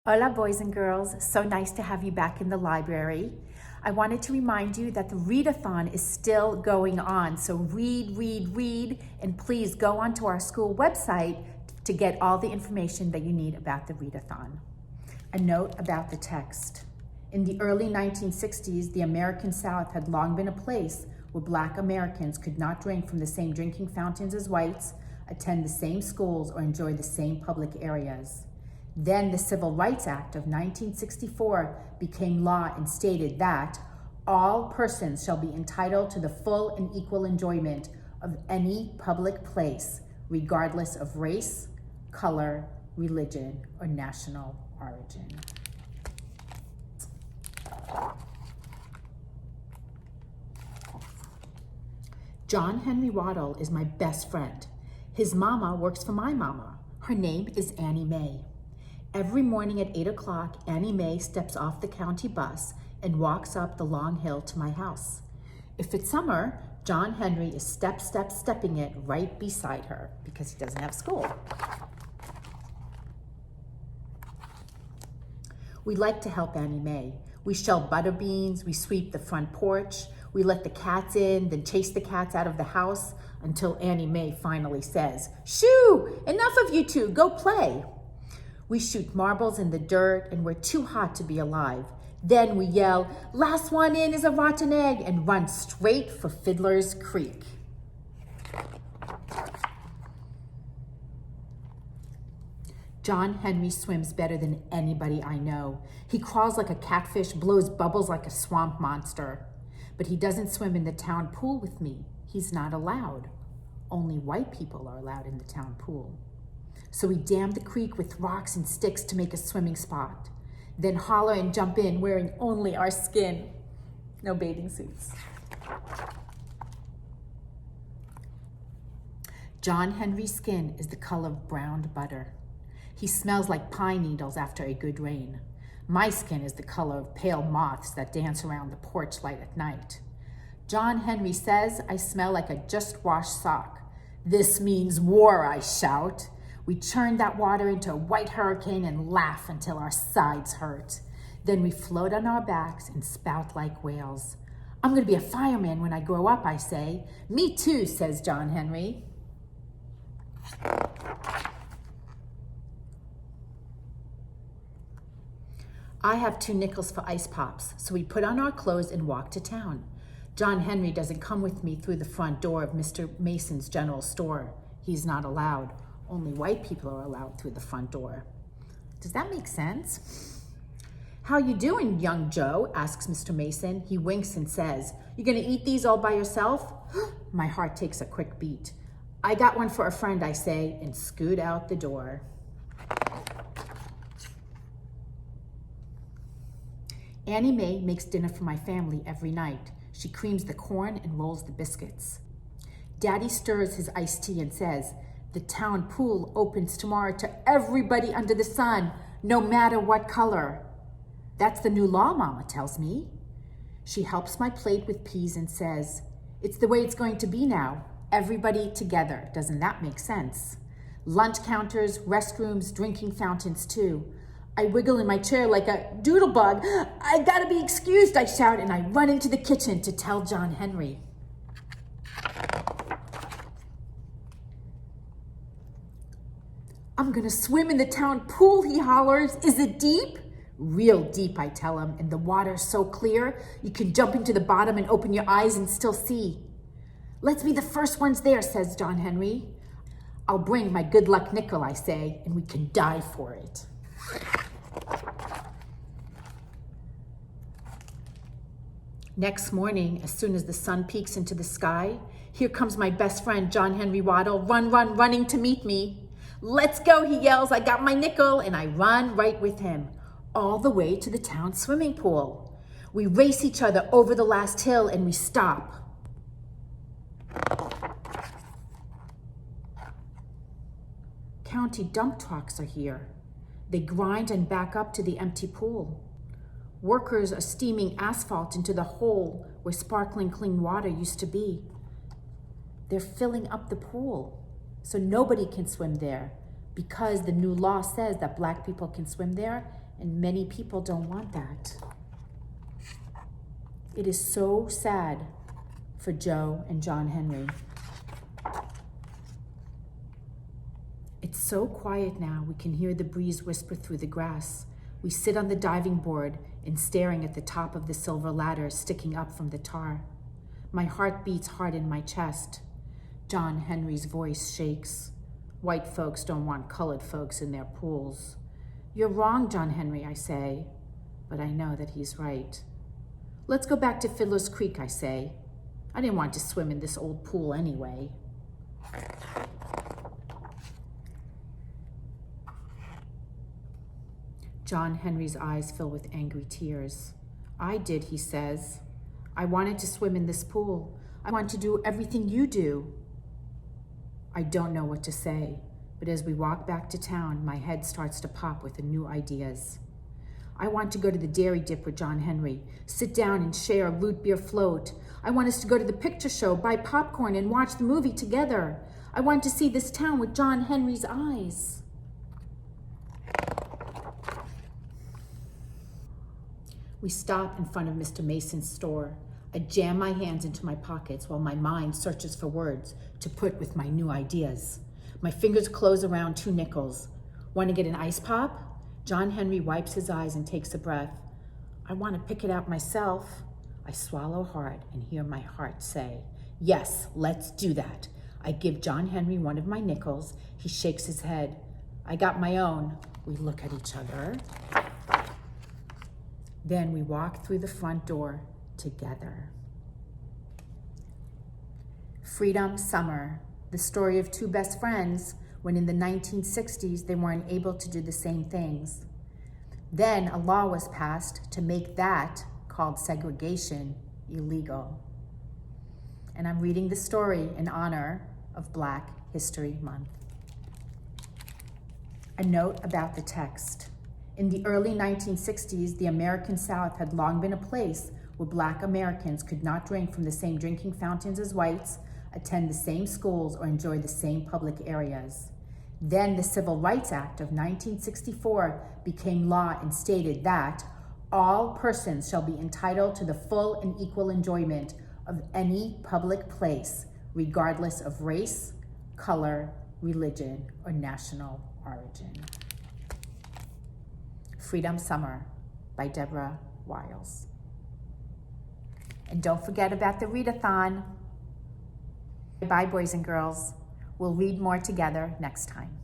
Hola, boys and girls. So nice to have you back in the library. I wanted to remind you that the readathon is still going on. So read, read, read, and please go onto our school website to get all the information that you need about the readathon. A note about the text. In the early 1960s, the American South had long been a place where Black Americans could not drink from the same drinking fountains as whites, attend the same schools, or enjoy the same public areas. Then the Civil Rights Act of 1964 became law and stated that all persons shall be entitled to the full and equal enjoyment of any public place, regardless of race, color, religion, or national origin. John Henry Waddle is my best friend. His mama works for my mama. Her name is Annie Mae. Every morning at 8 o'clock, Annie Mae steps off the county bus and walks up the long hill to my house. If it's summer, John Henry is stepping it right beside her because he doesn't have school. We like to help Annie Mae. We shell butter beans, we sweep the front porch, we let the cats in, then chase the cats out of the house until Annie Mae finally says, "Shoo, enough of you two, go play." We shoot marbles in the dirt and we're too hot to be alive. Then we yell, "Last one in is a rotten egg," and run straight for Fiddler's Creek. John Henry swims better than anybody I know. He crawls like a catfish, blows bubbles like a swamp monster. But he doesn't swim in the town pool with me. He's not allowed. Only white people are allowed in the town pool. So we dam the creek with rocks and sticks to make a swimming spot. Then holler and jump in wearing only our skin. No bathing suits. John Henry's skin is the color of browned butter. He smells like pine needles after a good rain. My skin is the color of pale moths that dance around the porch light at night. John Henry says I smell like a just washed sock. "This means war," I shout. We churn that water into a white hurricane and laugh until our sides hurt. Then we float on our backs and spout like whales. "I'm gonna be a fireman when I grow up," I say. "Me too," says John Henry. I have 2 nickels for ice pops, so we put on our clothes and walk to town. John Henry doesn't come with me through the front door of Mr. Mason's general store. He's not allowed. Only white people are allowed through the front door. Does that make sense? "How you doing, young Joe?" asks Mr. Mason. He winks and says, "You gonna eat these all by yourself?" My heart takes a quick beat. "I got one for a friend," I say, and scoot out the door. Annie Mae makes dinner for my family every night. She creams the corn and rolls the biscuits. Daddy stirs his iced tea and says, "The town pool opens tomorrow to everybody under the sun, no matter what color." "That's the new law," Mama tells me. She helps my plate with peas and says, "It's the way it's going to be now. Everybody together. Doesn't that make sense?" Lunch counters, restrooms, drinking fountains too. I wiggle in my chair like a doodlebug. "I gotta be excused," I shout, and I run into the kitchen to tell John Henry. "I'm gonna swim in the town pool," he hollers. "Is it deep?" "Real deep," I tell him, "and the water's so clear, you can jump into the bottom and open your eyes and still see." "Let's be the first ones there," says John Henry. "I'll bring my good luck nickel," I say, "and we can die for it." Next morning, as soon as the sun peeks into the sky, here comes my best friend, John Henry Waddle, running to meet me. "Let's go," he yells. "I got my nickel," and I run right with him, all the way to the town swimming pool. We race each other over the last hill and we stop. County dump trucks are here. They grind and back up to the empty pool. Workers are steaming asphalt into the hole where sparkling clean water used to be. They're filling up the pool, so nobody can swim there because the new law says that Black people can swim there And many people don't want that. It is so sad for Joe and John Henry. It's so quiet now, we can hear the breeze whisper through the grass. We sit on the diving board and staring at the top of the silver ladder sticking up from the tar. My heart beats hard in my chest. John Henry's voice shakes. White folks don't want colored folks in their pools. You're wrong, John Henry, I say, but I know that he's right. Let's go back to Fiddler's Creek, I say. I didn't want to swim in this old pool anyway. John Henry's eyes fill with angry tears. I did, he says. I wanted to swim in this pool. I want to do everything you do. I don't know what to say, but as we walk back to town, my head starts to pop with the new ideas. I want to go to the dairy dip with John Henry, sit down and share a root beer float. I want us to go to the picture show, buy popcorn, and watch the movie together. I want to see this town with John Henry's eyes. We stop in front of Mr. Mason's store. I jam my hands into my pockets while my mind searches for words to put with my new ideas. My fingers close around 2 nickels. Want to get an ice pop? John Henry wipes his eyes and takes a breath. I want to pick it out myself. I swallow hard and hear my heart say, yes, let's do that. I give John Henry one of my nickels. He shakes his head. I got my own. We look at each other. Then we walk through the front door together. Freedom Summer, the story of 2 best friends when in the 1960s they weren't able to do the same things. Then a law was passed to make that, called segregation, illegal. And I'm reading the story in honor of Black History Month. A note about the text. In the early 1960s, the American South had long been a place where Black Americans could not drink from the same drinking fountains as whites, attend the same schools, or enjoy the same public areas. Then the Civil Rights Act of 1964 became law and stated that all persons shall be entitled to the full and equal enjoyment of any public place, regardless of race, color, religion, or national origin. Freedom Summer by Deborah Wiles. And don't forget about the readathon. Bye, boys and girls. We'll read more together next time.